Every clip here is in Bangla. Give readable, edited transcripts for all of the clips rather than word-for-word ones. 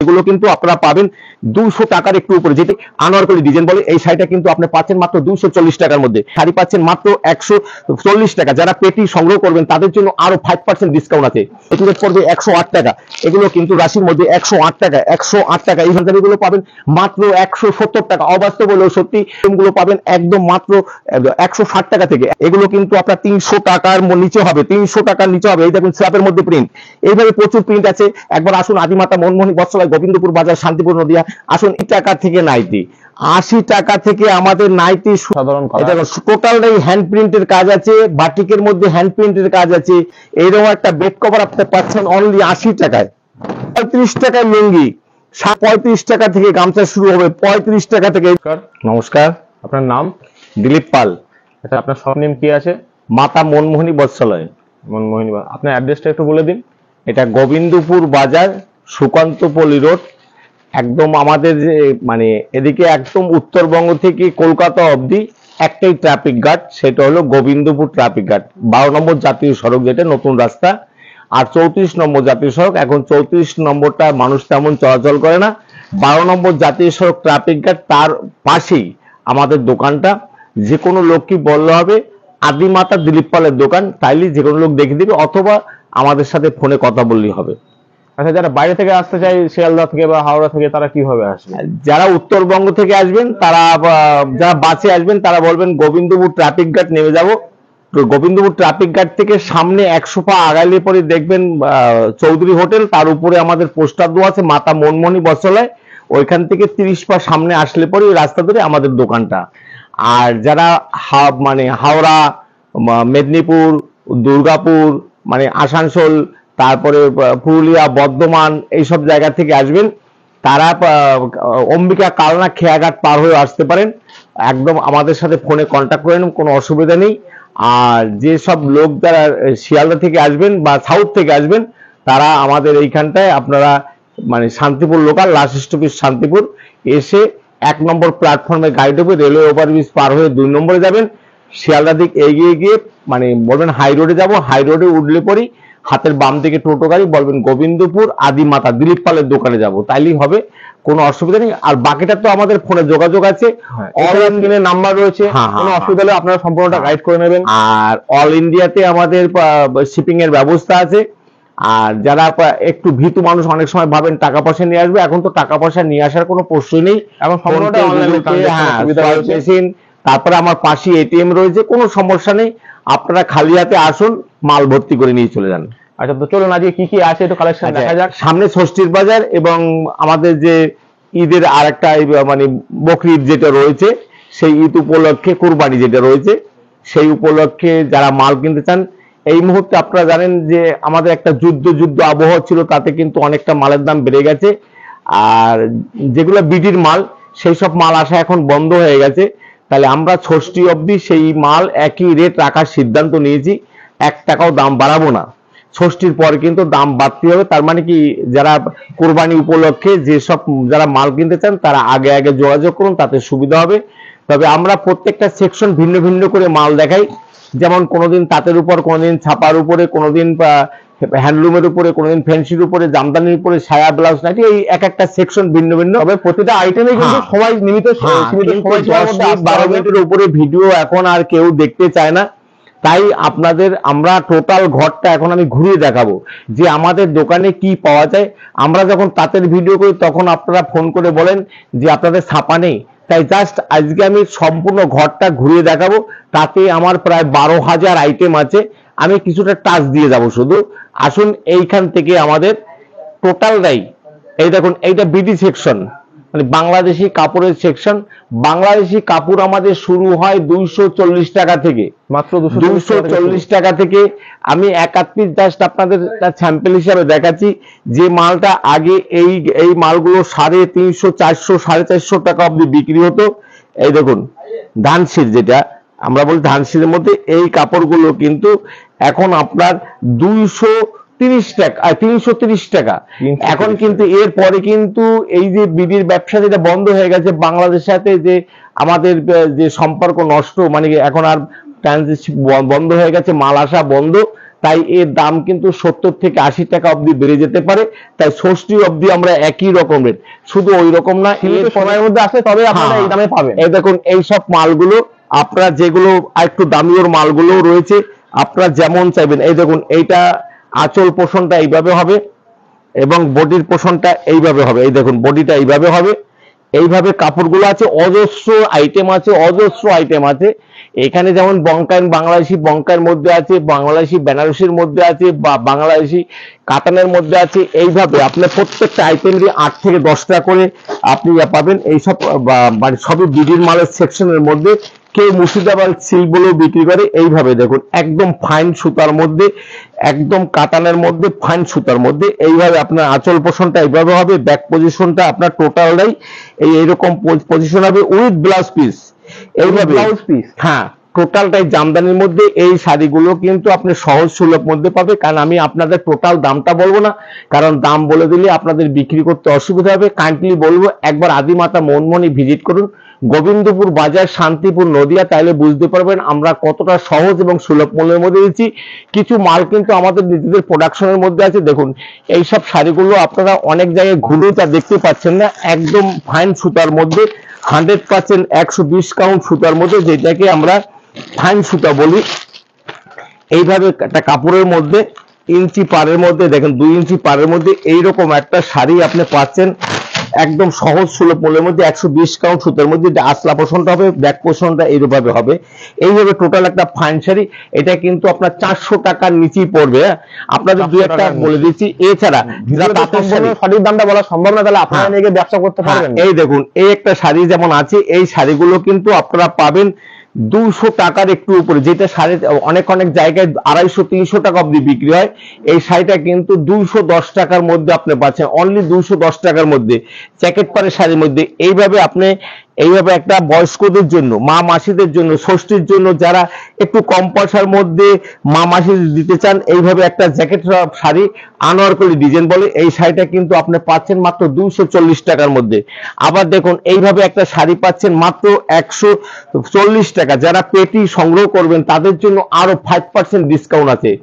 এগুলো কিন্তু আপনারা পাবেন 200 টাকার একটু উপরে, যেটি আনোয়ারকলি ডিজাইন বলে। এই শাড়িটা কিন্তু আপনি পাচ্ছেন মাত্র 240 টাকার মধ্যে, শাড়ি পাচ্ছেন মাত্র 140 টাকা। যারা পেটি সংগ্রহ করবেন তাদের জন্য আরো 5% ডিসকাউন্ট আছে। এটি রেট পড়বে 108 টাকা। এগুলো কিন্তু রাশির মধ্যে 108 টাকা, 108 টাকা। এই ভান্ডারগুলো পাবেন মাত্র 170 টাকা। অবাস্তব হলেও সত্যি, এগুলো পাবেন একদম মাত্র 160 টাকা থেকে। এগুলো কিন্তু আপনার 300 টাকার নিচে হবে, 300 টাকার নিচে হবে। এই দেখুন স্ল্যাপের মধ্যে প্রিন্ট, এইভাবে প্রচুর প্রিন্ট আছে। একবার আসুন আদিমাতা মনমোহনী বস্ত্রালয়, গোবিন্দপুর বাজার, শান্তিপুর নদিয়া। আসুন 80 টাকা থেকে নাইটি, 80 টাকা থেকে আমাদের নাইটি সাধারণ টোটালটাই হ্যান্ড প্রিন্টের কাজ আছে, বাটিকের মধ্যে হ্যান্ড প্রিন্টের কাজ আছে। এইরকম একটা বেড কভার আপনি পাচ্ছেন অনলি 80 টাকায়। 35 টাকায় লুঙ্গি, 35 টাকা থেকে গামছা শুরু হবে, 35 টাকা থেকে। নমস্কার, আপনার নাম? দিলীপ পাল। আচ্ছা, আপনার শপ নেম কি আছে? মাতা মনমোহনী বস্ত্রালয়। মনমোহনী। আপনার অ্যাড্রেসটা একটু বলে দিন। এটা গোবিন্দপুর বাজার, সুকান্তপল্লী রোড। একদম আমাদের যে মানে এদিকে একদম উত্তরবঙ্গ থেকে কলকাতা অবধি একটাই ট্রাফিক গার্ড, সেটা হলো গোবিন্দপুর ট্রাফিক গার্ড। 12 নম্বর জাতীয় সড়ক, যেটা নতুন রাস্তা। আর 34 নম্বর জাতীয় সড়ক, এখন 34 নম্বরটা মানুষ তেমন চলাচল করে না। 12 নম্বর জাতীয় সড়ক ট্রাফিক গার্ড, তার পাশেই আমাদের দোকানটা। যে কোনো লোককে বললে হবে আদিমাতা দিলীপ পালের দোকান, তাইলে যে কোনো লোক দেখে দিবে, অথবা আমাদের সাথে ফোনে কথা বললেই হবে। আচ্ছা, যারা বাইরে থেকে আসতে চায়, শিয়ালদা থেকে বা হাওড়া থেকে, তারা কিভাবে আসবে? যারা উত্তরবঙ্গ থেকে আসবেন তারা, যারা বাসে আসবেন তারা বলবেন গোবিন্দপুর ট্রাফিক গার্ড নেমে যাব। গোবিন্দপুর ট্রাফিক গার্ড থেকে সামনে 100 পা আগাইলে পরে দেখবেন চৌধুরী হোটেল, তার উপরে আমাদের পোস্টার দেওয়া আছে মাতা মনমোহনী বস্ত্রালয়। ওইখান থেকে 30 পা সামনে আসলে পরে রাস্তা ধরে আমাদের দোকানটা। আর যারা মানে হাওড়া, মেদিনীপুর, দুর্গাপুর, মানে আসানসোল, তারপরে পুরুলিয়া, বর্ধমান, এইসব জায়গা থেকে আসবেন, তারা অম্বিকা কালনা খেয়াঘাট পার হয়ে আসতে পারেন। একদম আমাদের সাথে ফোনে কন্ট্যাক্ট করেন, কোনো অসুবিধা নেই। আর যেসব লোক যারা শিয়ালদা থেকে আসবেন বা সাউথ থেকে আসবেন, তারা আমাদের এইখানটায় আপনারা মানে Shantipur local, last stoppage Shantipur, এসে 1 নম্বর প্ল্যাটফর্মে গাইড হবে, রেলওয়ে ওভারব্রিজ পার হয়ে 2 নম্বরে যাবেন। শিয়ালদা দিক এগিয়ে গিয়ে মানে বলবেন হাই রোডে যাব, হাই রোডে উঠলে পরেই হাতের বাম দিকে টোটো গাড়ি, বলবেন গোবিন্দপুর আদিমাতা দিলীপ পালের দোকানে যাব, তাইলেই হবে, কোনো অসুবিধা নেই। আর বাকিটা তো আমাদের ফোনে যোগাযোগ আছে, অল ইন্ডিয়ার নাম্বার রয়েছে, কোনো অসুবিধা হলে আপনারা সম্পূর্ণটা গাইড করে নেবেন। আর অল ইন্ডিয়াতে আমাদের শিপিং এর ব্যবস্থা আছে। আর যারা একটু ভীতু মানুষ, অনেক সময় ভাবেন টাকা পয়সা নিয়ে আসবে, এখন তো টাকা পয়সা নিয়ে আসার কোনো প্রশ্নই নেই, এখন সম্পূর্ণটা অনলাইনে। তারপরে আমার পাশে এটিএম রয়েছে, কোনো সমস্যা নেই। আপনারা খালি হাতে আসুন, মাল ভর্তি করে নিয়ে চলে যান। আচ্ছা, তো চলুন আজকে কি কি আছে একটু কালেকশন দেখা যাক। সামনে ষষ্ঠীর বাজার এবং আমাদের যে ঈদের আরেকটা মানে বকরি ঈদ যেটা রয়েছে, সেই ঈদ উপলক্ষে কুরবানি যেটা রয়েছে, সেই উপলক্ষে যারা মাল কিনতে চান, এই মুহূর্তে আপনারা জানেন যে আমাদের একটা যুদ্ধ আবহাওয়া ছিল, তাতে কিন্তু অনেকটা মালের দাম বেড়ে গেছে। আর যেগুলো বিডির মাল, সেই সব মাল আসা এখন বন্ধ হয়ে গেছে। তাহলে আমরা ষষ্ঠী অবধি সেই মাল একই রেট রাখার সিদ্ধান্ত নিয়েছি, 1 টাকাও দাম বাড়াবো না। ষষ্ঠীর পর কিন্তু দাম বাড়তে হবে। তার মানে কি, যারা কোরবানি উপলক্ষে যেসব যারা মাল কিনতে চান, তারা আগে আগে যোগাযোগ করুন, তাতে সুবিধা হবে। তবে আমরা প্রত্যেকটা সেকশন ভিন্ন ভিন্ন করে মাল দেখাই, যেমন কোনোদিন তাঁতের উপর, কোনোদিন ছাপার উপরে, কোনোদিন হ্যান্ডলুমের উপরে, কোনোদিন ফ্যান্সির উপরে, জামদানির উপরে, সায়া ব্লাউজ নাইটি, এই এক একটা সেকশন ভিন্ন ভিন্ন। তবে প্রতিটা আইটেমে কিন্তু সময় নিমিত, 12 মিনিটের উপরে ভিডিও এখন আর কেউ দেখতে চায় না। তাই আপনাদের আমরা টোটাল ঘরটা এখন আমি ঘুরিয়ে দেখাবো যে আমাদের দোকানে কি পাওয়া যায়। আমরা যখন তাঁতের ভিডিও করি তখন আপনারা ফোন করে বলেন যে আপনাদের ছাপা নেই, তাই জাস্ট আজকে আমি সম্পূর্ণ ঘরটা ঘুরিয়ে দেখাবো। তাতে আমার প্রায় 12,000 আইটেম আছে, আমি কিছুটা টাচ দিয়ে যাব শুধু। আসুন, এইখান থেকে আমাদের টোটালটাই, এই দেখুন, এইটা বিডি সেকশন, মানে বাংলাদেশি কাপড়ের সেকশন। বাংলাদেশি কাপড় আমাদের শুরু হয় 240 টাকা থেকে, মাত্র 240 টাকা থেকে। আমি একাত্রিশ জাস্ট আপনাদের স্যাম্পল হিসাবে দেখাচ্ছি। যে মালটা আগে এই মালগুলো 350, 400, 450 টাকা অবধি বিক্রি হতো। এই দেখুন ধানসির, যেটা আমরা বলি ধানসির মধ্যে, এই কাপড়গুলো কিন্তু এখন আপনার 230 টাকা, 330 টাকা এখন। কিন্তু এরপরে কিন্তু এই যে বিডির ব্যবসা যেটা বন্ধ হয়ে গেছে, বাংলাদেশের সাথে যে আমাদের যে সম্পর্ক নষ্ট, মানে এখন আর ট্রানজিট বন্ধ হয়ে গেছে, মাল আসা বন্ধ। তাই এর দাম কিন্তু 70 থেকে 80 টাকা অবধি বেড়ে যেতে পারে। তাই ষষ্ঠী অবধি আমরা একই রকম রেট, শুধু ওই রকম না, এর সময়ের মধ্যে আসে তবে আপনারা এই দামে পাবেন। এই দেখুন এইসব মালগুলো আপনারা যেগুলো একটু দামিওর মালগুলো রয়েছে, আপনারা যেমন চাইবেন। এই দেখুন এইটা আঁচল পোষণটা এইভাবে হবে এবং বডির পোষণটা এইভাবে হবে। এই দেখুন বডিটা এইভাবে হবে, এইভাবে কাপড়গুলো আছে, অজস্র আইটেম আছে, অজস্র আইটেম আছে এখানে। যেমন বঙ্কাইন বাংলাদেশি বঙ্কাইয়ের মধ্যে আছে, বাংলাদেশি বেনারসির মধ্যে আছে, বা বাংলাদেশি কাতানের মধ্যে আছে। এইভাবে আপনি প্রত্যেকটা আইটেমেরই 8 থেকে 10টা করে আপনি পাবেন। এইসব মানে সবই বিডির মালের সেকশনের মধ্যে। কেউ মুর্শিদাবাদ সিল্ক বলেও বিক্রি করে। এইভাবে দেখুন একদম ফাইন সুতার মধ্যে, একদম কাতানের মধ্যে, ফাইন সুতার মধ্যে। এইভাবে আপনার আঁচল পোষণটা এইভাবে হবে, ব্যাক পজিশনটা আপনার টোটালটাই এইরকম পজিশন হবে উইথ ব্লাউজ পিস। এইভাবে ব্লাউজ পিস, হ্যাঁ, টোটালটাই জামদানির মধ্যে। এই শাড়িগুলো কিন্তু আপনি সহজ সুলভ মধ্যে পাবে, কারণ আমি আপনাদের টোটাল দামটা বলবো না, কারণ দাম বলে দিলে আপনাদের বিক্রি করতে অসুবিধা হবে। কাইন্ডলি বলবো একবার আদিমাতা মনমনি ভিজিট করুন, গোবিন্দপুর বাজার, শান্তিপুর, নদিয়া, তাহলে বুঝতে পারবেন আমরা কতটা সহজ এবং সুলভ মূল্যের মধ্যে দিচ্ছি। কিছু মাল কিন্তু আমাদের নিজেদের প্রোডাকশনের মধ্যে আছে। দেখুন এইসব শাড়িগুলো আপনারা অনেক জায়গায় ঘুরে তা দেখতে পাচ্ছেন না, একদম ফাইন সুতার মধ্যে 100% 120 কাউন্ট সুতার মধ্যে, যেটাকে আমরা ফাইন সুতা বলি। এইভাবে একটা কাপড়ের মধ্যে ইঞ্চি পারের মধ্যে দেখেন 2 ইঞ্চি পারের মধ্যে এইরকম একটা শাড়ি আপনি পাচ্ছেন একদম সহজ সুলভ মূল্যের মধ্যে 120 কাউন্ট সুতার মধ্যে। আসলা পোষণটা হবে, ব্যাক পোষণটা এইভাবে হবে। এইভাবে টোটাল একটা ফাইন শাড়ি। এটা কিন্তু আপনার 400 টাকার নিচেই পড়বে। আপনাদের দুই একটা বলে দিচ্ছি। এছাড়া সঠিক দামটা বলা সম্ভব না, তাহলে আপনারা নিয়ে ব্যবসা করতে পারবেন। এই দেখুন এই একটা শাড়ি যেমন আছে, এই শাড়িগুলো কিন্তু আপনারা পাবেন 200 টাকার একটু উপরে, যেটা শাড়ি অনেক অনেক জায়গায় 250-300 টাকা অবধি বিক্রি হয়। এই শাড়িটা কিন্তু 210 টাকার মধ্যে আপনি পাচ্ছেন, অনলি 210 টাকার মধ্যে, জ্যাকেট পাড়ের শাড়ির মধ্যে। এইভাবে আপনি এইভাবে একটা বয়স্কদের জন্য, মা মাসিদের জন্য, ষষ্ঠীর জন্য যারা একটু কম পয়সার মধ্যে মা মাসি দিতে চান, এইভাবে একটা জ্যাকেট শাড়ি আনোয়ারকলি ডিজাইন বলে, এই শাড়িটা কিন্তু আপনি পাচ্ছেন মাত্র 240 টাকার মধ্যে। আবার দেখুন এইভাবে একটা শাড়ি পাচ্ছেন মাত্র 140 টাকা। যারা পেটি সংগ্রহ করবেন তাদের জন্য আরো 5% ডিসকাউন্ট আছে।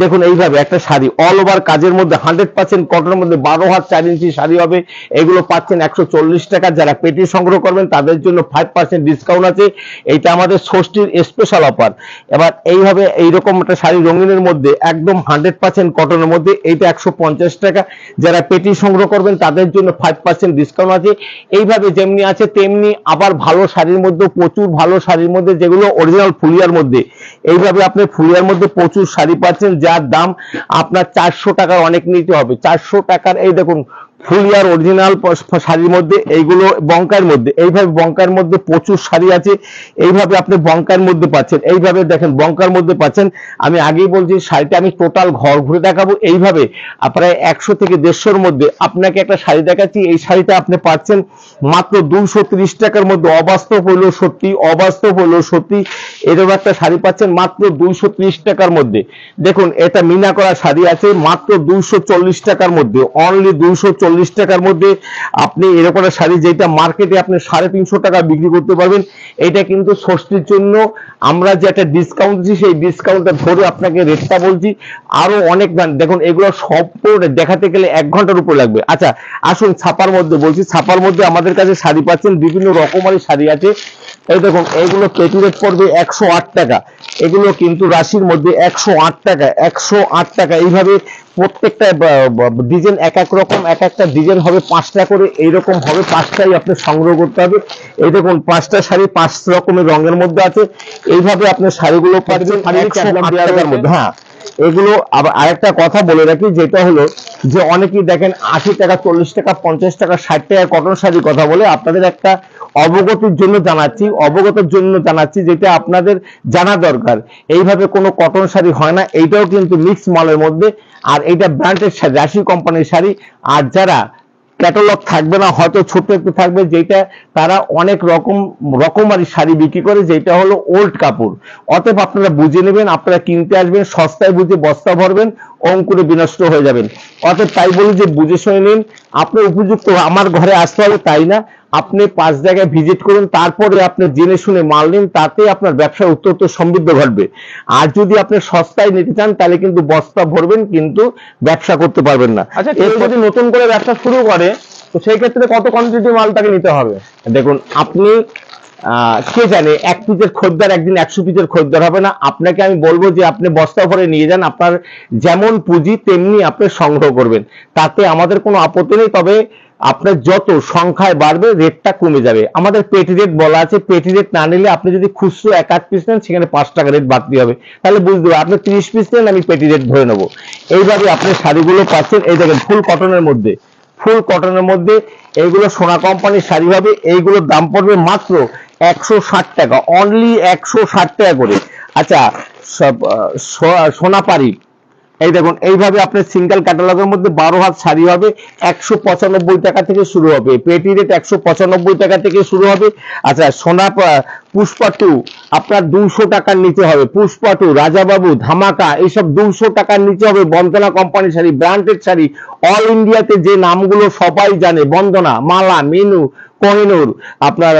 দেখুন এইভাবে একটা শাড়ি অল ওভার কাজের মধ্যে 100% কটনের মধ্যে 12 হাত 4 ইঞ্চি শাড়ি হবে, এগুলো পাচ্ছেন 140 টাকা। যারা পেটি সংগ্রহ করবেন তাদের জন্য 5% ডিসকাউন্ট আছে। এইটা আমাদের ষষ্ঠীর স্পেশাল অফার। এবার এইভাবে এইরকম একটা শাড়ি রঙিনের মধ্যে একদম 100% কটনের মধ্যে, এইটা 150 টাকা। যারা পেটি সংগ্রহ করবেন তাদের জন্য 5% ডিসকাউন্ট আছে। এইভাবে যেমনি আছে তেমনি আবার ভালো শাড়ির মধ্যে, প্রচুর ভালো শাড়ির মধ্যে যেগুলো অরিজিনাল ফুলিয়ার মধ্যে, এইভাবে আপনি ফুলিয়ার মধ্যে প্রচুর শাড়ি পাচ্ছেন, যার দাম আপনার 400 টাকার অনেক নিতে হবে। 400 টাকার এই দেখুন ফুলিয়ার অরিজিনাল শাড়ির মধ্যে, এইগুলো বঙ্কার মধ্যে, এইভাবে বঙ্কার মধ্যে প্রচুর শাড়ি আছে। এইভাবে আপনি বঙ্কার মধ্যে পাচ্ছেন, এইভাবে দেখেন বঙ্কার মধ্যে পাচ্ছেন। আমি আগেই বলছি শাড়িটা আমি টোটাল ঘর ঘুরে দেখাবো। এইভাবে প্রায় 100 থেকে 150-এর মধ্যে আপনাকে একটা শাড়ি দেখাচ্ছি। এই শাড়িটা আপনি পাচ্ছেন মাত্র 230 টাকার মধ্যে। অবাস্তব হইলেও সত্যি, অবাস্তব হইলেও সত্যি। এরকম একটা শাড়ি পাচ্ছেন মাত্র 230 টাকার মধ্যে। দেখুন এটা মিনা করা শাড়ি আছে মাত্র 240 টাকার মধ্যে, অনলি 240 টাকার মধ্যে আপনি এরকম একটা শাড়ি, যেটা মার্কেটে আপনি 350 টাকা বিক্রি করতে পারবেন। এটা কিন্তু ষষ্ঠীর জন্য আমরা যে একটা ডিসকাউন্ট দিচ্ছি, সেই ডিসকাউন্টটা ধরে আপনাকে রেটটা বলছি। আরো অনেক দাম দেখুন, এগুলো সব দেখাতে গেলে 1 ঘন্টার উপর লাগবে। আচ্ছা আসুন ছাপার মধ্যে বলছি। ছাপার মধ্যে আমাদের কাছে শাড়ি পাচ্ছেন, বিভিন্ন রকমারি শাড়ি আছে। এই দেখুন এইগুলো পেটি রেট পড়বে 108 টাকা। এগুলো কিন্তু রাশির মধ্যে 108 টাকা, 108 টাকা। এইভাবে প্রত্যেকটা ডিজাইন এক এক রকম, এক একটা ডিজাইন হবে 5টা করে, এইরকম হবে 5টাই আপনি সংগ্রহ করতে হবে। এই দেখুন 5টা শাড়ি 5 রকমের রঙের মধ্যে আছে। এইভাবে আপনি শাড়িগুলো পাচ্ছেন 108 টাকার মধ্যে। হ্যাঁ এগুলো আবার আরেকটা কথা বলে রাখি, যেটা হলো যে অনেকেই দেখেন 80 টাকা, 40 টাকা, 50 টাকা, 60 টাকা কটন শাড়ির কথা বলে। আপনাদের একটা অবগতির জন্য জানাচ্ছি, অবগতের জন্য জানাচ্ছি, যেটা আপনাদের জানা দরকার। এইভাবে কোনো কটন শাড়ি হয় না, এইটাও কিন্তু মিক্স মালের মধ্যে। আর এইটা ব্র্যান্ডেড শাড়ি, রাশি কোম্পানির শাড়ি। আর যারা ক্যাটালগ থাকবে না, হয়তো ছোট একটু থাকবে, যেটা তারা অনেক রকমারি শাড়ি বিক্রি করে, যেটা হলো ওল্ড কাপড়। অতএব আপনারা বুঝে নেবেন, আপনারা কিনতে আসবেন, সস্তায় বুঝে বস্তা ভরবেন, অঙ্কুরে বিনষ্ট হয়ে যাবেন। অতএব তাই বলি যে বুঝে শুনে নিন। আপনার উপযুক্ত আমার ঘরে আসতে হবে তাই না, আপনি 5 জায়গায় ভিজিট করুন, তারপরে আপনি জেনে শুনে মাল নিন, তাতে আপনার ব্যবসা উত্তরোত্তর সমৃদ্ধ ঘটবে। আর যদি আপনি সস্তায় নিতে চান তাহলে কিন্তু বস্তা ভরবেন, কিন্তু ব্যবসা করতে পারবেন না। আচ্ছা, কেউ যদি নতুন করে ব্যবসা শুরু করে তো সেই ক্ষেত্রে কত কোয়ান্টিটি মাল তাকে নিতে হবে? দেখুন, আপনি কে জানে 1 পিসের খদ্দের একদিন 100 পিসের খদ্দের হবে না। আপনাকে আমি বলবো যে আপনি বস্তা ভরে নিয়ে যান, আপনার যেমন পুঁজি তেমনি আপনি সংগ্রহ করবেন, তাতে আমাদের কোনো আপত্তি নেই। তবে আপনার যত সংখ্যায় বাড়বে রেটটা কমে যাবে। আমাদের পেটি রেট বলা আছে, পেটি রেট না নিলে আপনি যদি খুচরো 1-8 পিস নেন সেখানে 5 টাকা রেট বাড়তি হবে, তাহলে বুঝতে হবে আপনি 30 পিস নেন, আমি পেটি রেট ধরে নেবো। এইভাবে আপনি শাড়িগুলো পাচ্ছেন। এই দেখেন ফুল কটনের মধ্যে, ফুল কটনের মধ্যে এইগুলো সোনা কোম্পানির শাড়ি হবে। এইগুলোর দাম পড়বে মাত্র 160 টাকা, অনলি 160 টাকা করে। আচ্ছা, সোনাপাড়ি, এই দেখুন এইভাবে আপনার সিঙ্গেল ক্যাটালগের মধ্যে 12 হাত শাড়ি হবে, 195 টাকা থেকে শুরু হবে। পেটি রেট 195 টাকা থেকে শুরু হবে। আচ্ছা, পুষ্পা 2 আপনার 200 টাকার নিচে হবে। পুষ্পা 2, রাজাবাবু, ধামাকা, এইসব 200 টাকার নিচে হবে। বন্দনা কোম্পানির শাড়ি, ব্র্যান্ডেড শাড়ি, অল ইন্ডিয়াতে যে নামগুলো সবাই জানে, বন্দনা, মালা, মিনু, কোহিনূর, আপনার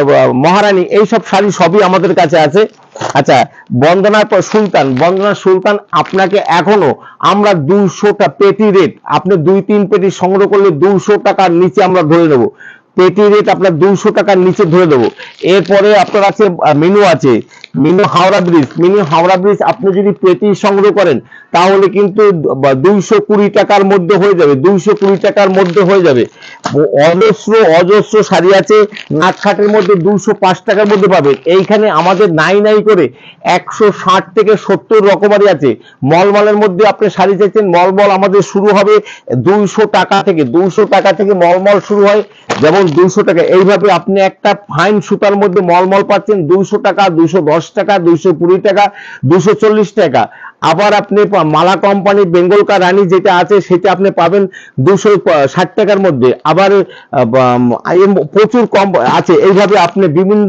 মহারানী, এইসব শাড়ি সবই আমাদের কাছে আছে। আচ্ছা, বন্দনার পর সুলতান, বন্দনা সুলতান আপনাকে এখনো আমরা 200টা পেটি রেট, আপনি 2-3 পেটি সংগ্রহ করলে 200 টাকার নিচে আমরা ধরে নেব। পেটি রেট আপনার 200 টাকার নিচে ধরে দেবো। এরপরে আপনার আছে মিনু, আছে মিনু হাওড়া ব্রিজ। মিনু হাওড়া ব্রিজ আপনি যদি পেটি সংগ্রহ করেন তাহলে কিন্তু 220 টাকার মধ্যে হয়ে যাবে, 220 টাকার মধ্যে হয়ে যাবে। অজস্র অজস্র শাড়ি আছে। নাটখাটের মধ্যে 205 টাকার মধ্যে পাবেন। এইখানে আমাদের নাই নাই করে 160 থেকে 70 রকমারি আছে। মলমলের মধ্যে আপনি শাড়ি চাইছেন, মলমল আমাদের শুরু হবে 200 টাকা থেকে, 200 টাকা থেকে মলমল শুরু হয়, যেমন 200 টাকা। এইভাবে আপনি একটা ফাইন সুতার মধ্যে মলমল পাচ্ছেন 200 টাকা, 210 টাকা, 220 টাকা, 240 টাকা। আবার আপনি মালা কোম্পানি বেঙ্গল কা রানী যেটা আছে সেটা আপনি পাবেন 260 টাকার মধ্যে। আবার প্রচুর কম আছে। এইভাবে আপনি বিভিন্ন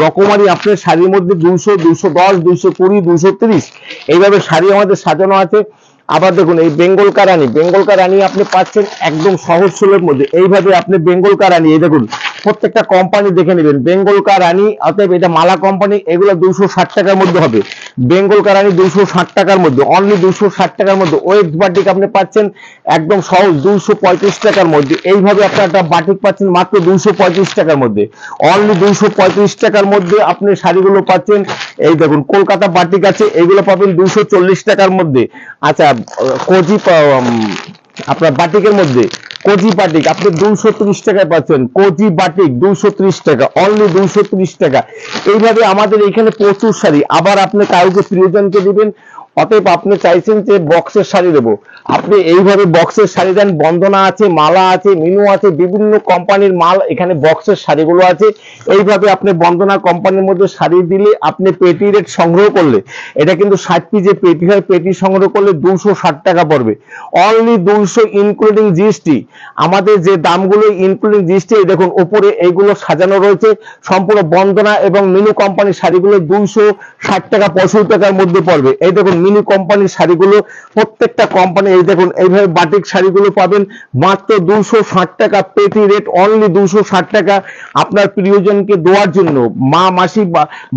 রকমারি আপনার শাড়ির মধ্যে 200, 210, 220, 230 এইভাবে শাড়ি আমাদের সাজানো আছে। আবার দেখুন এই বেঙ্গল কা রানী, বেঙ্গল কা রানী আপনি পাচ্ছেন একদম সহজ সুলভের মধ্যে। এইভাবে আপনি বেঙ্গল কা রানী, এই দেখুন প্রত্যেকটা কোম্পানি দেখে নেবেন। বেঙ্গল কা রানী, অতএব এটা মালা কোম্পানি, এগুলো 260 টাকার মধ্যে হবে। বেঙ্গল কা রানী 260 টাকার মধ্যে, অনলি 260 টাকার মধ্যে। ওয়েস্ট বাটিক আপনি পাচ্ছেন একদম সহজ 235 টাকার মধ্যে। এইভাবে আপনি একটা বাটিক পাচ্ছেন মাত্র 235 টাকার মধ্যে, অনলি 235 টাকার মধ্যে আপনি শাড়িগুলো পাচ্ছেন। এই দেখুন কলকাতা বাটিক আছে, এইগুলো পাবেন 240 টাকার মধ্যে। আচ্ছা, কোজি আপনার বাটিকের মধ্যে কোজি বাটিক আপনি 230 টাকায় পাচ্ছেন। কোজি বাটিক 230 টাকা, অনলি 230 টাকা। এইভাবে আমাদের এখানে প্রচুর শাড়ি। আবার আপনি কাউকে প্রিয়জনকে দিবেন, অতএব আপনি চাইছেন যে বক্সের শাড়ি দেবো, আপনি এইভাবে বক্সের শাড়ি দেন। বন্দনা আছে, মালা আছে, মিনু আছে, বিভিন্ন কোম্পানির মাল এখানে বক্সের শাড়িগুলো আছে। এইভাবে আপনি বন্দনা কোম্পানির মধ্যে শাড়ি দিলে আপনি পেটি রেট সংগ্রহ করলে, এটা কিন্তু 60 পিস যে পেটি হয়, পেটি সংগ্রহ করলে 260 টাকা পড়বে, অনলি 200 ইনক্লুডিং জিএসটি। আমাদের যে দামগুলো ইনক্লুডিং জিএসটি, দেখুন উপরে এইগুলো সাজানো রয়েছে। সম্পূর্ণ বন্দনা এবং মিনু কোম্পানির শাড়িগুলো 260 টাকা 65 টাকার মধ্যে পড়বে। এই দেখুন মিনি কোম্পানির শাড়িগুলো, প্রত্যেকটা কোম্পানি, এই দেখুন এইভাবে বাটিক শাড়িগুলো পাবেন মাত্র 260 টাকা পেটি রেট, অনলি 260 টাকা। আপনার প্রিয়জনকে দেওয়ার জন্য, মা মাসি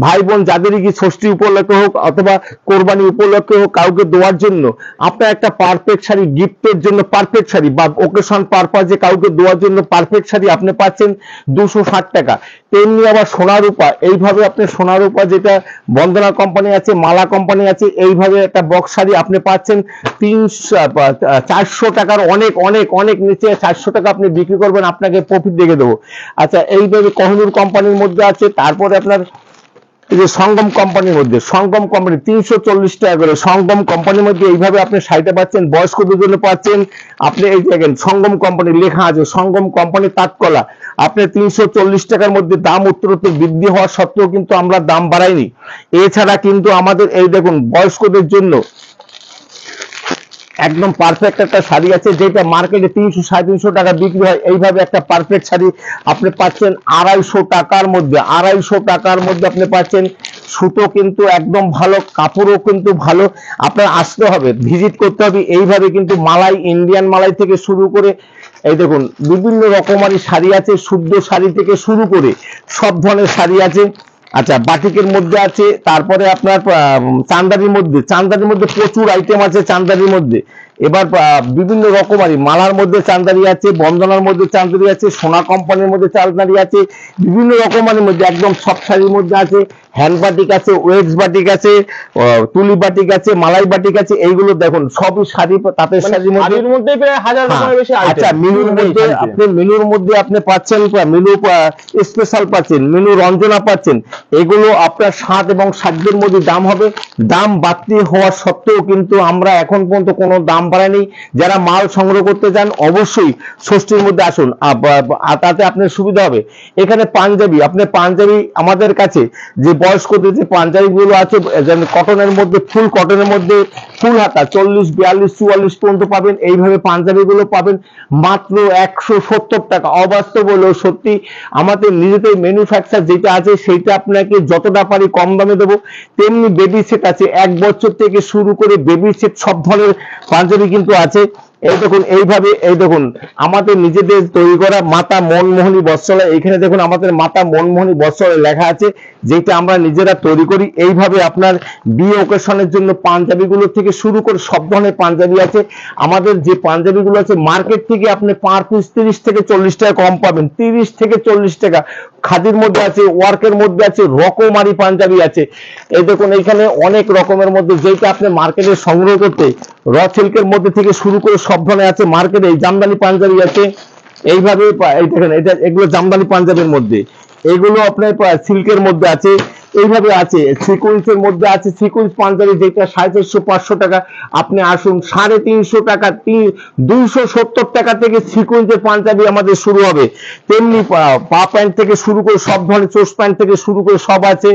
ভাই বোন যাদেরই কি ষষ্ঠী উপলক্ষে হোক অথবা কোরবানি উপলক্ষে হোক, কাউকে দেওয়ার জন্য আপনার একটা পারফেক্ট শাড়ি, গিফটের জন্য পারফেক্ট শাড়ি বা ওকেশন পারপাজে কাউকে দেওয়ার জন্য পারফেক্ট শাড়ি আপনি পাচ্ছেন 260 টাকা। তেমনি আবার সোনা রূপা, এইভাবে আপনি সোনা রূপা যেটা বন্দনা কোম্পানি আছে, মালা কোম্পানি আছে, এইভাবে একটা বক্স শাড়ি আপনি পাচ্ছেন 400 টাকার অনেক অনেক অনেক নিচে। 400 টাকা আপনি বিক্রি করবেন, আপনাকে প্রফিট দেখে দেবো। আচ্ছা, এইভাবে কোহিনূর কোম্পানির মধ্যে আছে। তারপরে আপনার এই যে সঙ্গম কোম্পানির মধ্যে, সঙ্গম কোম্পানি 340 টাকা করে। সঙ্গম কোম্পানির মধ্যে এইভাবে আপনি শাড়িটা পাচ্ছেন, বয়স্কদের জন্য পাচ্ছেন। আপনি এই দেখেন সঙ্গম কোম্পানি লেখা আছে, সঙ্গম কোম্পানি তাঁতকলা, আপনি 340 টাকার মধ্যে। দাম উত্তরোত্তর বৃদ্ধি হওয়া সত্ত্বেও কিন্তু আমরা দাম বাড়াইনি। এছাড়া কিন্তু আমাদের এই দেখুন বয়স্কদের জন্য একদম পারফেক্ট একটা শাড়ি আছে, যেটা মার্কেটে 300-350 টাকা বিক্রি হয়। এইভাবে একটা পারফেক্ট শাড়ি আপনি পাচ্ছেন 250 টাকার মধ্যে। 250 টাকার মধ্যে আপনি পাচ্ছেন। সুতো কিন্তু একদম ভালো, কাপড়ও কিন্তু ভালো। আপনার আসতে হবে, ভিজিট করতে হবে। এইভাবে কিন্তু মালাই, ইন্ডিয়ান মালাই থেকে শুরু করে এই দেখুন বিভিন্ন রকমারি শাড়ি আছে, শুদ্ধ শাড়ি থেকে শুরু করে সব ধরনের শাড়ি আছে। আচ্ছা, বাটিকের মধ্যে আছে, তারপরে আপনার চান্দারির মধ্যে প্রচুর আইটেম আছে চান্দারির মধ্যে। এবার বিভিন্ন রকমারি মালার মধ্যে চান্দারি আছে, বন্দনার মধ্যে চান্দারি আছে, সোনা কোম্পানির মধ্যে চান্দারি আছে, বিভিন্ন রকমারির মধ্যে একদম সফট শাড়ির মধ্যে আছে, হ্যান্ড বাটিক আছে, ওয়েক্স বাটিক আছে, তুলি বাটিক আছে, মালাই বাটিক আছে। এইগুলো দেখুন সবই শাড়ি, তাঁতের শাড়ির মধ্যে প্রায় 1000 রকমের বেশি আইটেম। আচ্ছা, মেনুর মধ্যে আপনি পাচ্ছেন মেনু স্পেশাল পাচ্ছেন, মেনু রঞ্জনা পাচ্ছেন। এগুলো আপনার স্বাদ এবং সাধ্যের মধ্যে দাম হবে। দাম বাড়তি হওয়া সত্ত্বেও কিন্তু আমরা এখন পর্যন্ত কোনো দাম বাড়াইনি। যারা মাল সংগ্রহ করতে চান অবশ্যই ষষ্ঠীর মধ্যে আসুন, তাতে আপনার সুবিধা হবে। এখানে পাঞ্জাবি, আপনি পাঞ্জাবি আমাদের কাছে যে বয়স্কদের যে পাঞ্জাবিগুলো আছে কটনের মধ্যে, ফুল কটনের মধ্যে ফুল হাতা 40, 42, 44 পর্যন্ত পাবেন। এইভাবে পাঞ্জাবিগুলো পাবেন মাত্র 170 টাকা। অবাস্তব হলেও সত্যি, আমাদের নিজেদের ম্যানুফ্যাকচার যেটা আছে সেইটা আপনাকে যতটা পারি কম দামে দেবো। তেমনি বেবি সেট আছে, 1 বছর থেকে শুরু করে বেবি সেট সব ধরনের পাঞ্জাবি কিন্তু আছে। এই দেখুন এইভাবে, এই দেখুন আমাদের নিজেদের তৈরি করা মাতা মনমোহনী বস্ত্রালয়। এখানে দেখুন আমাদের মাতা মনমোহনী বস্ত্রালয় লেখা আছে, যেটা আমরা নিজেরা তৈরি করি। এইভাবে আপনার বিয়ে ওকেশনের জন্য পাঞ্জাবিগুলো থেকে শুরু করে সব ধরনের পাঞ্জাবি আছে। আমাদের যে পাঞ্জাবিগুলো আছে মার্কেট থেকে আপনি পার পিস 30 থেকে 40 টাকা কম পাবেন, 30 থেকে 40 টাকা। খাদির মধ্যে আছে, ওয়ার্কের মধ্যে আছে, রকমারি পাঞ্জাবি আছে। এই দেখুন এখানে অনেক রকমের মধ্যে, যেটা আপনি মার্কেটে সংগ্রহ করতে র সিল্কের মধ্যে থেকে শুরু করে সব ধরনের আছে। মার্কেটে এই জামদানি পাঞ্জাবি আছে, এইভাবে এই দেখেন এগুলো জামদানি পাঞ্জাবির মধ্যে, এগুলো আপনার সিল্কের মধ্যে আছে, এইভাবে আছে। সিকোয়েন্সের মধ্যে আছে, সিকোয়েন্স পাঞ্জাবি যেটা 450-500 টাকা। আপনি আসুন 350 টাকা, 270 টাকা থেকে সিকোয়েন্সের পাঞ্জাবি আমাদের শুরু হবে। তেমনি পা প্যান্ট থেকে শুরু করে সব ধরনের চোস্ট প্যান্ট থেকে শুরু করে সব আছে।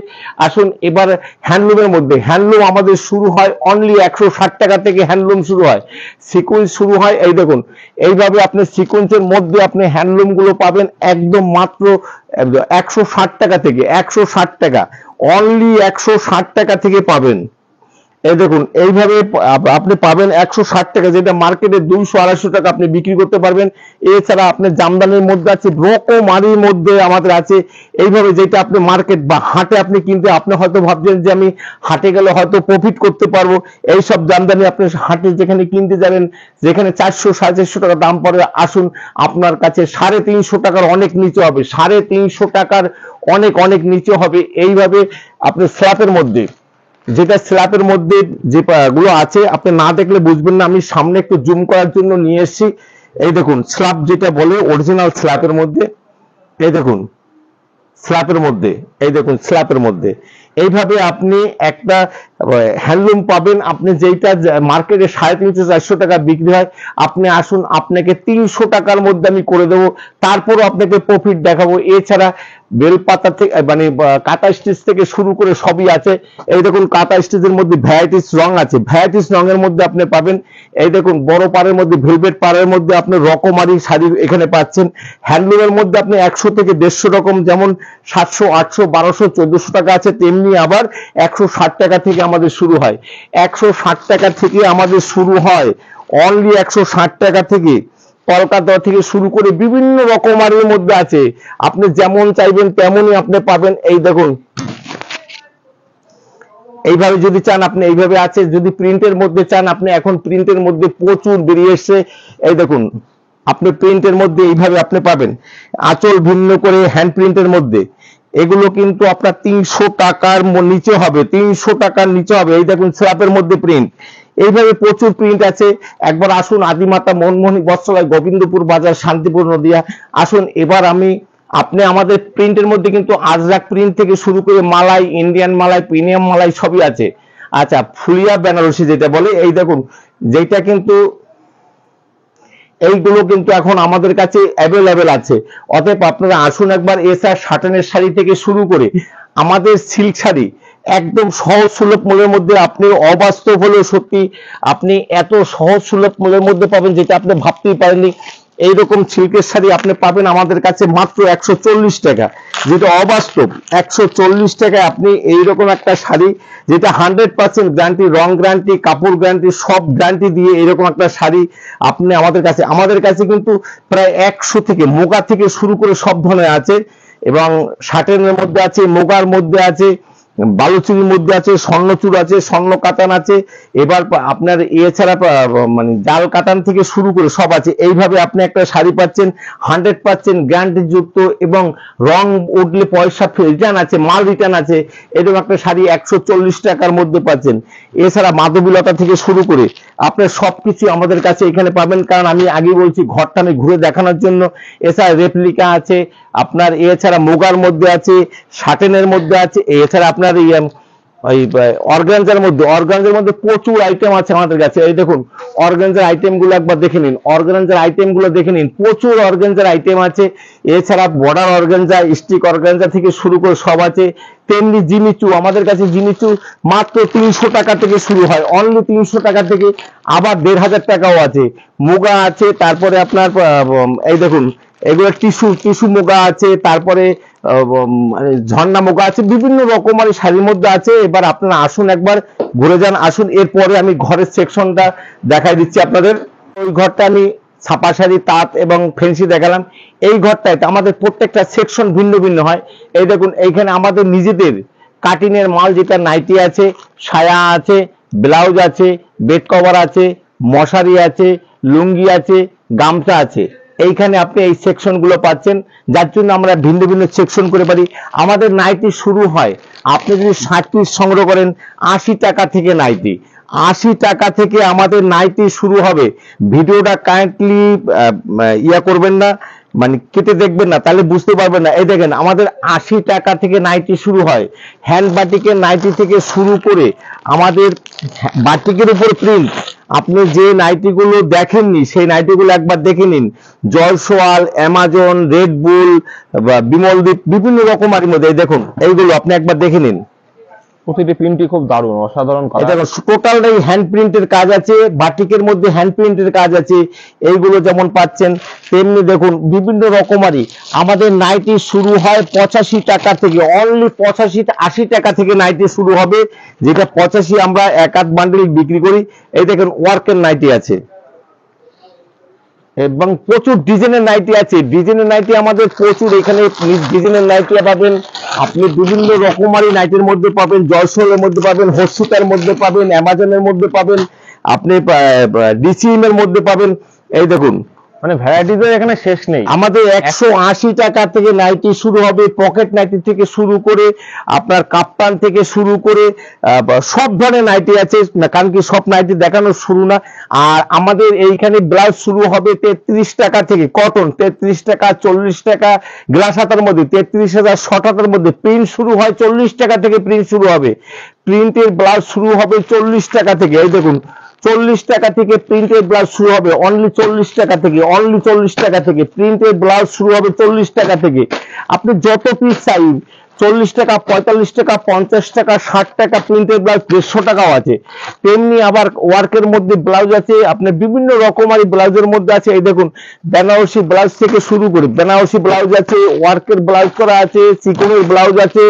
আসুন এবার হ্যান্ডলুমের মধ্যে, হ্যান্ডলুম আমাদের শুরু হয় অনলি 160 টাকা থেকে হ্যান্ডলুম শুরু হয়, সিকোয়েন্স শুরু হয়। এই দেখুন এইভাবে আপনি সিকোয়েন্সের মধ্যে আপনি হ্যান্ডলুম গুলো পাবেন একদম মাত্র 160 টাকা থেকে, 160 টাকা, অনলি 160 টাকা থেকে পাবেন। এই দেখুন এইভাবে আপনি পাবেন 160 টাকা, যেটা মার্কেটে 200-250 টাকা আপনি বিক্রি করতে পারবেন। এছাড়া আপনি জামদানির মধ্যে আছে, রকমারির মধ্যে আমাদের আছে। এইভাবে যেটা আপনি মার্কেট বা হাটে আপনি কিনতে, আপনি হয়তো ভাবছেন যে আমি হাটে গেলে হয়তো প্রফিট করতে পারবো, এইসব জামদানি আপনি হাটে যেখানে কিনতে যাবেন, যেখানে 400-450 টাকা দাম পড়ে, আসুন আপনার কাছে 350 টাকার অনেক নিচে হবে, 350 টাকার অনেক অনেক নিচে হবে। এইভাবে আপনি স্ল্যাপের মধ্যে, যেটা স্ল্যাপের মধ্যে যে গুলো আছে আপনি না দেখলে বুঝবেন না, আমি সামনে একটু জুম করার জন্য নিয়ে এসেছি। এই দেখুন স্ল্যাপ যেটা বলে অরিজিনাল স্ল্যাপের মধ্যে, এই দেখুন স্ল্যাপের মধ্যে, এই দেখুন স্ল্যাপের মধ্যে এইভাবে আপনি একটা হ্যান্ডলুম পাবেন। আপনি যেটা মার্কেটে 350-400 টাকা বিক্রি হয়, আপনি আসুন আপনাকে 300 টাকার মধ্যে আমি করে দেবো, তারপরও আপনাকে প্রফিট দেখাবো। এছাড়া বেলপাতা থেকে মানে কাঁথা স্টিচ থেকে শুরু করে সবই আছে। এই দেখুন কাঁথা স্টিচের মধ্যে ভ্যারাইটিস রং আছে, ভ্যারাইটিস রঙের মধ্যে আপনি পাবেন। এই দেখুন বড় পাড়ের মধ্যে, ভেলভেট পাড়ের মধ্যে আপনি রকমারি শাড়ি এখানে পাচ্ছেন। হ্যান্ডলুমের মধ্যে আপনি 100 থেকে 150 রকম, যেমন 700, 800, 1200, 1400 টাকা আছে, তেমনি আবার 160 টাকা থেকে আমাদের শুরু হয়। 160 টাকা থেকে আমাদের শুরু হয়, অনলি 160 টাকা থেকে। কলকাতা থেকে শুরু করে বিভিন্ন রকমারির মধ্যে আছে, আপনি যেমন চাইবেন তেমনই আপনি পাবেন। এই দেখুন এইভাবে যদি চান আপনি এইভাবে আছে। যদি প্রিন্টের মধ্যে চান আপনি, এখন প্রিন্টের মধ্যে প্রচুর বেরিয়ে এসছে। এই দেখুন আপনি প্রিন্টের মধ্যে এইভাবে আপনি পাবেন, আঁচল ভিন্ন করে হ্যান্ড প্রিন্টের মধ্যে। এগুলো কিন্তু আপনার 300 টাকার নিচে হবে, 300 টাকার নিচে হবে। এই দেখুন স্ল্যাপের মধ্যে প্রিন্ট, এইভাবে প্রচুর প্রিন্ট আছে। একবার আসুন আদিমাতা মনমোহনী বস্ত্রালয়, গোবিন্দপুর বাজার, শান্তিপুর, নদিয়া। আসুন এবার আপনি আমাদের প্রিন্টের মধ্যে কিন্তু আজরাক প্রিন্ট থেকে শুরু করে মালাই, ইন্ডিয়ান মালাই, প্রিমিয়াম মালাই সবই আছে। আচ্ছা ফুলিয়া বেনারসি যেটা বলে, এই দেখুন যেটা কিন্তু এইগুলো কিন্তু এখন আমাদের কাছে অ্যাভেলেবেল আছে। অতএব আপনারা আসুন একবার। এছাড়া সাটানের শাড়ি থেকে শুরু করে আমাদের সিল্ক শাড়ি একদম সহজ সুলভ মূল্যের মধ্যে, আপনি অবাস্তব হলেও সত্যি আপনি এত সহজ সুলভ মূল্যের মধ্যে পাবেন যেটা আপনি ভাবতেই পারেননি। এইরকম সিল্কের শাড়ি আপনি পাবেন আমাদের কাছে মাত্র 140 টাকা, যেটা অবাস্তব। 140 টাকায় আপনি এইরকম একটা শাড়ি, যেটা 100% গ্যারান্টি, রং গ্যারান্টি, কাপড় গ্যারান্টি, সব গ্যারান্টি দিয়ে এরকম একটা শাড়ি আপনি আমাদের কাছে কিন্তু প্রায় 100 থেকে, মোগা থেকে শুরু করে সব ধরনের আছে, এবং শার্টেনের মধ্যে আছে, মোগার মধ্যে আছে, বালুচুরির মধ্যে আছে, স্বর্ণচুর আছে, স্বর্ণ কাতান আছে, এবার আপনার এছাড়া মানে জাল কাতান থেকে শুরু করে সব আছে। এইভাবে আপনি একটা শাড়ি পাচ্ছেন 100% গ্যারান্টি যুক্ত, এবং রং উঠলে পয়সা রিটার্ন আছে, মাল রিটার্ন আছে, এরকম একটা শাড়ি 140 টাকার মধ্যে পাচ্ছেন। এছাড়া মাধবীলতা থেকে শুরু করে আপনার সবকিছু আমাদের কাছে এখানে পাবেন, কারণ আমি আগে বলছি ঘরটা আমি ঘুরে দেখানোর জন্য। এছাড়া রেপ্লিকা আছে আপনার, এছাড়া মোগার মধ্যে আছে, শাটেনের মধ্যে আছে, এছাড়া আপনার ওই অর্গানজার মধ্যে প্রচুর আইটেম আছে আমাদের কাছে। এই দেখুন অর্গানজার আইটেম গুলো একবার দেখে নিন, প্রচুর অর্গানজার আইটেম আছে। এছাড়া বর্ডার অর্গানজা, স্টিক অর্গানজা থেকে শুরু করে সব আছে। তেমনি জিমিচু, আমাদের কাছে জিমিচু মাত্র 300 টাকা থেকে শুরু হয়, অনলি 300 টাকা থেকে, আবার 1500 টাকাও আছে। মুগা আছে, তারপরে আপনার এই দেখুন এগুলো টিস্যু মুগা আছে, তারপরে ঝর্ণা মুগা আছে, বিভিন্ন রকমারি শাড়ির মধ্যে আছে। এবার আপনারা আসুন, একবার ঘুরে যান, আসুন। এরপরে আমি ঘরের সেকশনটা দেখাই দিচ্ছি আপনাদের। ওই ঘরটা আমি ছাপা শাড়ি, তাঁত এবং ফেন্সি দেখালাম। এই ঘরটায় আমাদের প্রত্যেকটা সেকশন ভিন্ন ভিন্ন হয়। এই দেখুন এইখানে আমাদের নিজেদের কাটিং এর মাল, যেটা নাইটি আছে, সায়া আছে, ব্লাউজ আছে, বেড কভার আছে, মশারি আছে, লুঙ্গি আছে, গামছা আছে। এইখানে আপনি এই সেকশন গুলো পাচ্ছেন, যার জন্য আমরা ভিন্ন ভিন্ন সেকশন করে পারি। আমাদের নাইটি শুরু হয়, আপনি যদি 60 পিস সংগ্রহ করেন 80 টাকা থেকে নাইটি, 80 টাকা থেকে আমাদের নাইটি শুরু হবে। ভিডিওটা কাইন্ডলি করবেন না, মানে কেটে দেখবেন না, তাহলে বুঝতে পারবেন না। এই দেখেন আমাদের 80 টাকা থেকে নাইটি শুরু হয়। হ্যান্ড বাটিকের নাইটি থেকে শুরু করে আমাদের বাটিকের উপর প্রিন্ট, আপনি যে নাইটিগুলো দেখেননি সেই নাইটিগুলো একবার দেখে নিন। জয়সওয়াল, অ্যামাজন, রেডবুল, বিমলদীপ, বিভিন্ন রকমারি মধ্যে দেখুন এইগুলো আপনি একবার দেখে নিন। প্রতিটি প্রিন্টই খুব দারুণ, অসাধারণ। এটা টোটালটাই হ্যান্ড প্রিন্টের কাজ আছে, বাটিকের মধ্যে হ্যান্ড প্রিন্টের কাজ আছে। এইগুলো যেমন পাচ্ছেন, তেমনি দেখুন বিভিন্ন রকমারি। আমাদের নাইটি শুরু হয় 85 টাকা থেকে, অনলি 85-80 টাকা থেকে নাইটি শুরু হবে, যেটা 85 আমরা এক আধ বান্ডেল বিক্রি করি। এই দেখেন ওয়ার্কের নাইটি আছে, এবং প্রচুর ডিজাইনের নাইটি আছে। ডিজাইনের নাইটি আমাদের প্রচুর, এখানে ডিজাইনের নাইটি পাবেন আপনি, বিভিন্ন রকমারি নাইটির মধ্যে পাবেন, জয়সওয়ালের মধ্যে পাবেন, হর্ষিতার মধ্যে পাবেন, অ্যামাজনের মধ্যে পাবেন, আপনি ডিসিএম এর মধ্যে পাবেন। এই দেখুন মানে ভ্যারাইটিজের এখানে শেষ নেই। আমাদের 180 টাকা থেকে নাইটি শুরু হবে, পকেট নাইটি থেকে শুরু করে আপনার কাপ্তান থেকে শুরু করে সব ধরনের নাইটি আছে, কারণ কি সব নাইটি দেখানো শুরু না। আর আমাদের এইখানে ব্লাউজ শুরু হবে 33 টাকা থেকে, কটন 33 টাকা, 40 টাকা গ্লাস হাতার মধ্যে, 33,000 শর্ট হাতার মধ্যে। প্রিন্ট শুরু হয় 40 টাকা থেকে, প্রিন্ট শুরু হবে, প্রিন্টের ব্লাউজ শুরু হবে 40 টাকা থেকে। এই দেখুন 40 টাকা থেকে প্রিন্টেড ব্লাউজ শুরু হবে, অনলি 40 টাকা থেকে, অনলি 40 টাকা থেকে প্রিন্টেড ব্লাউজ শুরু হবে 40 টাকা থেকে। আপনি যত পিস চাই, 40 টাকা, 45 টাকা, 50 টাকা, 60 টাকা প্রিন্টেড ব্লাউজ, 150 টাকাও আছে। তেমনি আবার ওয়ার্কের মধ্যে ব্লাউজ আছে, আপনার বিভিন্ন রকমারি ব্লাউজের মধ্যে আছে। এই দেখুন বেনারসি ব্লাউজ থেকে শুরু করে বেনারসি ব্লাউজ আছে, ওয়ার্কের ব্লাউজ করা আছে, চিকনের ব্লাউজ আছে,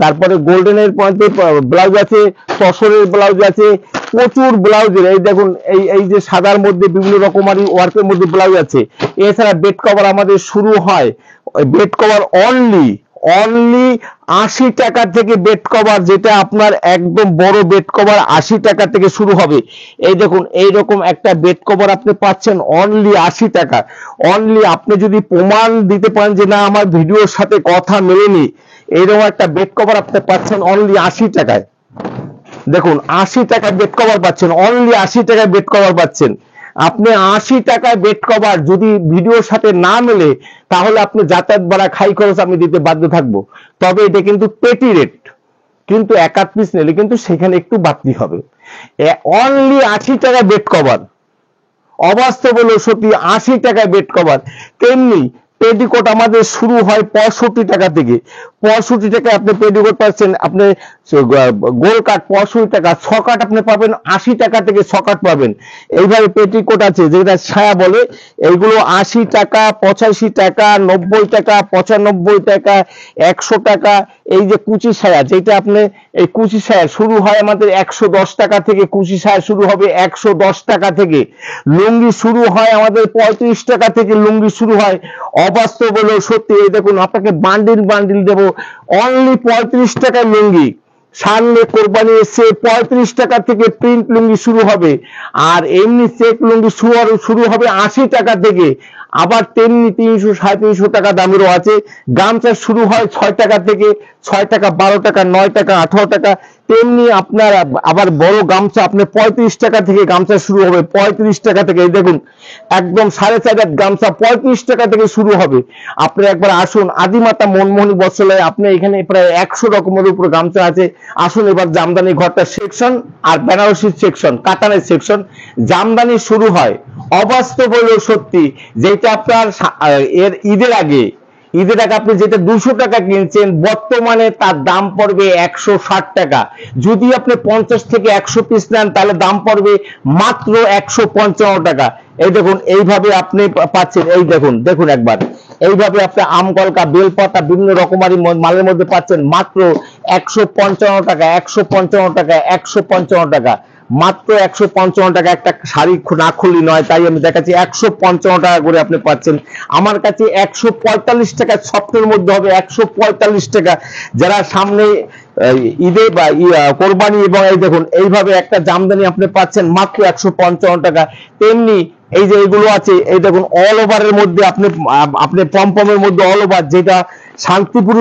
তারপরে গোল্ডেনের মধ্যে ব্লাউজ আছে, তসরের ব্লাউজ আছে, প্রচুর ব্লাউজের। এই দেখুন এই যে সাদার মধ্যে বিভিন্ন রকমারি ওয়ার্কের মধ্যে ব্লাউজ আছে। এছাড়া বেড কভার আমাদের শুরু হয়, বেড কভার অনলি 80 টাকা থেকে বেড কভার, যেটা আপনার একদম বড় বেড কভার 80 টাকা থেকে শুরু হবে। এই দেখুন এইরকম একটা বেড কভার আপনি পাচ্ছেন অনলি 80 টাকা। অনলি আপনি যদি প্রমাণ দিতে পারেন যে না আমার ভিডিওর সাথে কথা মেলেনি, এইরকম একটা বেড কভার আপনি পাচ্ছেন অনলি 80 টাকায়। দেখুন 80 টাকায় বেড কভার পাচ্ছেন, অনলি 80 টাকায় বেড কভার পাচ্ছেন। আপনি 80 টাকায় বেড কভার যদি ভিডিওর সাথে না মেলে, তাহলে আপনি যাতায়াত ভাড়া, খাই খরচ আমি দিতে বাধ্য থাকবো। তবে এটা কিন্তু পেটি রেট, কিন্তু এক আধ পিস নিলে কিন্তু সেখানে একটু বাড়তি হবে। অনলি 80 টাকা বেড কভার, অবাস্তব হলো সত্যি, 80 টাকায় বেড কভার। তেমনি পেটিকোট আমাদের শুরু হয় 65 টাকা থেকে। 65 টাকায় আপনি পেটিকোট পাচ্ছেন। আপনি গোল কাট 65 টাকা, ছকাট আপনি পাবেন 80 টাকা থেকে ছকাট পাবেন। এইভাবে পেটিকোট আছে যেটা ছায়া বলে, এইগুলো 80 টাকা, 85 টাকা, 90 টাকা, 95 টাকা, 100 টাকা। এই যে কুচি ছায়া, যেটা আপনি এই কুচি ছায়া শুরু হয় আমাদের 110 টাকা থেকে, কুচি ছায়া শুরু হবে 110 টাকা থেকে। লুঙ্গি শুরু হয় আমাদের 35 টাকা থেকে, লুঙ্গি শুরু হয়। অবাস্তব হলেও সত্যি, এই দেখুন আপনাকে বান্ডিল বান্ডিল দেবো, অনলি 35 টাকায় লুঙ্গি। সামনে কোরবানি এসে 35 টাকা থেকে প্রিন্ট লুঙ্গি শুরু হবে। আর এমনি চেক লুঙ্গি শুরু হবে 80 টাকা থেকে। আবার তেমনি 300 350 টাকা দামেরও আছে। গামছা শুরু হয় 6 টাকা থেকে, 6 টাকা, 12 টাকা, 9 টাকা, 18 টাকা। তেমনি আপনার আবার বড় গামছা আপনি 35 টাকা থেকে গামছা শুরু হবে, 35 টাকা থেকে। এই দেখুন একদম 4.5 হাত গামছা 35 টাকা থেকে শুরু হবে। আপনি একবার আসুন আদিমাতা মনমোহনী বস্ত্রালয়ে, আপনি এখানে প্রায় 100 রকমের উপর গামছা আছে। আসুন এবার জামদানি ঘরটা সেকশন আর বেনারসি সেকশন, কাতানের সেকশন। জামদানি শুরু হয়, অবাস্তব হলেও সত্যি, যেটা আপনার এর ঈদের আগে আপনি যেটা 200 টাকা কিনছেন, বর্তমানে তার দাম পড়বে 160 টাকা। যদি আপনি 50 থেকে 100 পিস নেন তাহলে দাম পড়বে মাত্র 155 টাকা। এই দেখুন এইভাবে আপনি পাচ্ছেন। এই দেখুন, দেখুন একবার এইভাবে আপনি আমকলকা, বেলপাতা, বিভিন্ন রকমারি মালের মধ্যে পাচ্ছেন মাত্র 155 টাকা, 155 টাকা, 155 টাকা, মাত্র 155 টাকা। একটা শাড়ি না খুললি নয়, তাই আমি দেখাচ্ছি 155 টাকা করে আপনি পাচ্ছেন। আমার কাছে 145 টাকা সফটের মধ্যে হবে, 145 টাকা। যারা সামনে ঈদে বা কোরবানি, এবং এই দেখুন এইভাবে একটা জামদানি আপনি পাচ্ছেন মাত্র 155 টাকা। তেমনি এই যে এগুলো আছে, এই দেখুন অল ওভারের মধ্যে আপনি পমপমের মধ্যে অল ওভার, যেটা শান্তিপুর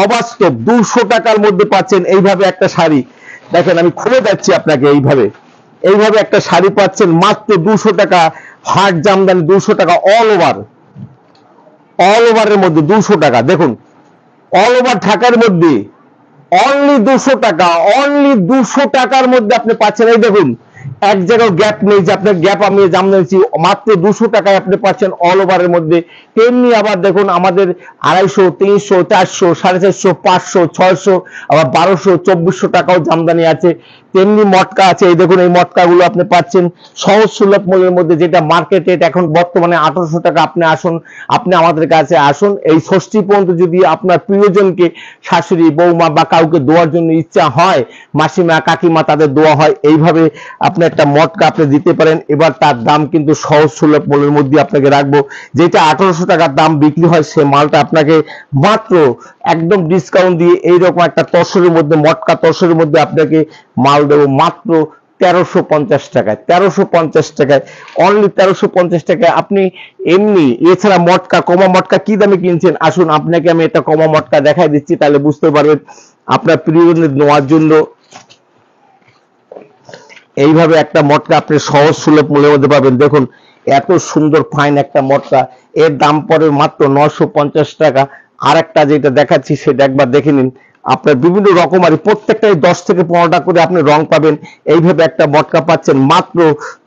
অবাস্তব 200 টাকার মধ্যে পাচ্ছেন। এইভাবে একটা শাড়ি দেখেন, আমি খুলে যাচ্ছি আপনাকে। এইভাবে একটা শাড়ি পাচ্ছেন মাত্র 200 টাকা। হাট জামদানি 200 টাকা, অল ওভারের মধ্যে 200 টাকা। দেখুন অল ওভার ঢাকার মধ্যে অনলি 200 টাকা, অনলি 200 টাকার মধ্যে আপনি পাচ্ছেন। এই দেখুন এক জায়গায় গ্যাপ নেই যে আপনার গ্যাপ আমি জামদানি মাত্র 200 টাকায় আপনি পাচ্ছেন অল ওভারের মধ্যে। তেমনি আবার দেখুন আমাদের 250, 300, 400, 450, 500, 600, আবার 1200, 2400 টাকাও জামদানি আছে। তেমনি মটকা আছে। এই দেখুন এই মটকাগুলো আপনি পাচ্ছেন সহজ সুলভ মূল্যের মধ্যে, যেটা মার্কেট রেট এখন বর্তমানে 1800 টাকা। আপনি আমাদের কাছে আসুন। এই ষষ্ঠী পর্যন্ত যদি আপনার প্রিয়জনকে, শাশুড়ি, বৌমা বা কাউকে দেওয়ার জন্য ইচ্ছা হয়, মাসিমা, কাকিমা, তাদের দেওয়া হয়, এইভাবে আপনি একটা মটকা আপনি দিতে পারেন। এবার তার দাম কিন্তু সহজ সুলভ মূল্যের মধ্যে আপনাকে রাখবো। যেটা 1800 টাকার দাম বিক্রি হয়, সে মালটা আপনাকে মাত্র একদম ডিসকাউন্ট দিয়ে এইরকম একটা তসরের মধ্যে, মটকা তসরের মধ্যে আপনাকে মাল দেবো মাত্র 1350 টাকায়। 1350 টাকায়, অনলি 1350 টাকায় আপনি এমনি। এছাড়া মটকা, কমা মটকা কি দামে কিনছেন, আসুন আপনাকে আমি একটা কমা মটকা দেখাই দিচ্ছি, তাহলে বুঝতে পারবেন। আপনার প্রিয়জনের নেওয়ার জন্য এইভাবে একটা মটকা আপনি সহজ সুলভ মূল্যের মধ্যে পাবেন। দেখুন এত সুন্দর ফাইন একটা মটকা, এর দাম পড়ে মাত্র 950 টাকা। আর একটা যেটা দেখাচ্ছি সেটা একবার দেখে নিন। আপনার বিভিন্ন রকমারি প্রত্যেকটাই 10 থেকে 15টা করে আপনি রং পাবেন। এইভাবে একটা মটকা পাচ্ছেন মাত্র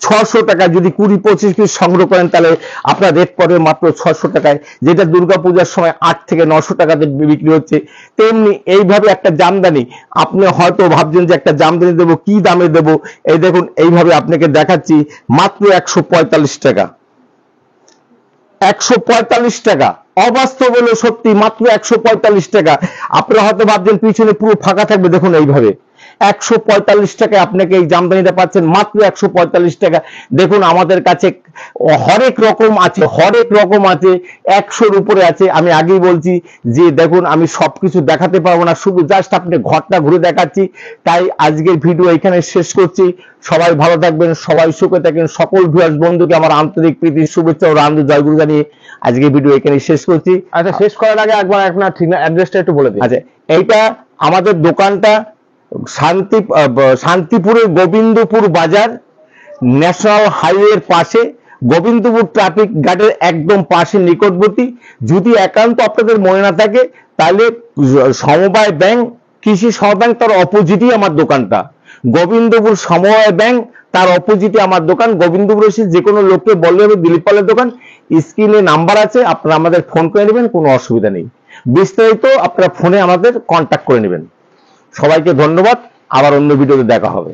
600 টাকা। যদি 20-25 পিস সংগ্রহ করেন তাহলে আপনার রেট পড়বে মাত্র 600 টাকায়, যেটা দুর্গাপূজার সময় 8 থেকে 900 টাকাতে বিক্রি হচ্ছে। তেমনি এইভাবে একটা জামদানি, আপনি হয়তো ভাবছেন যে একটা জামদানি দেবো, কি দামে দেবো। এই দেখুন এইভাবে আপনাকে দেখাচ্ছি মাত্র 145 টাকা, 145 টাকা। অবাস্তব হলো সত্যি, মাত্র 145 টাকা। আপনারা হয়তো ভাবছেন পিছনে পুরো ফাঁকা থাকবে, দেখুন এইভাবে 145 টাকায় আপনাকে এই জামদানিটা পাচ্ছেন মাত্র 145 টাকা। দেখুন আমাদের কাছে হরেক রকম আছে, হরেক রকম আছে, 100-র উপরে আছে। আমি আগেই বলছি যে দেখুন আমি সবকিছু দেখাতে পারবো না, শুধু জাস্ট আপনি ঘরটা ঘুরে দেখাচ্ছি। তাই আজকের ভিডিও এখানে শেষ করছি। সবাই ভালো থাকবেন, সবাই সুখে থাকবেন। সকল ভিউয়ার্স বন্ধুকে আমার আন্তরিক প্রীতি, শুভেচ্ছা ও রান্দু জয়গুরু জানিয়ে আজকের ভিডিও এখানে শেষ করছি। আচ্ছা, শেষ করার আগে একবার আপনার ঠিক অ্যাড্রেসটা একটু বলে দিন। আচ্ছা, এইটা আমাদের দোকানটা শান্তিপুরের গোবিন্দপুর বাজার, ন্যাশনাল হাইওয়ের পাশে, গোবিন্দপুর ট্রাফিক গার্ডের একদম পাশে নিকটবর্তী। যদি একান্ত আপনাদের মনে না থাকে তাহলে সমবায় ব্যাংক, কৃষি সমবায় ব্যাংক, তার অপোজিটই আমার দোকানটা। গোবিন্দপুর সমবায় ব্যাংক, তার অপোজিটে আমার দোকান। গোবিন্দপুর এসে যে কোনো লোককে বললে হবে দিলীপ পালের দোকান, স্ক্রিনে নাম্বার আছে, আপনারা আমাদের ফোন করে নেবেন, কোনো অসুবিধা নেই। বিস্তারিত আপনারা ফোনে আমাদের কন্ট্যাক্ট করে নেবেন। সবাইকে ধন্যবাদ, আবার অন্য ভিডিওতে দেখা হবে।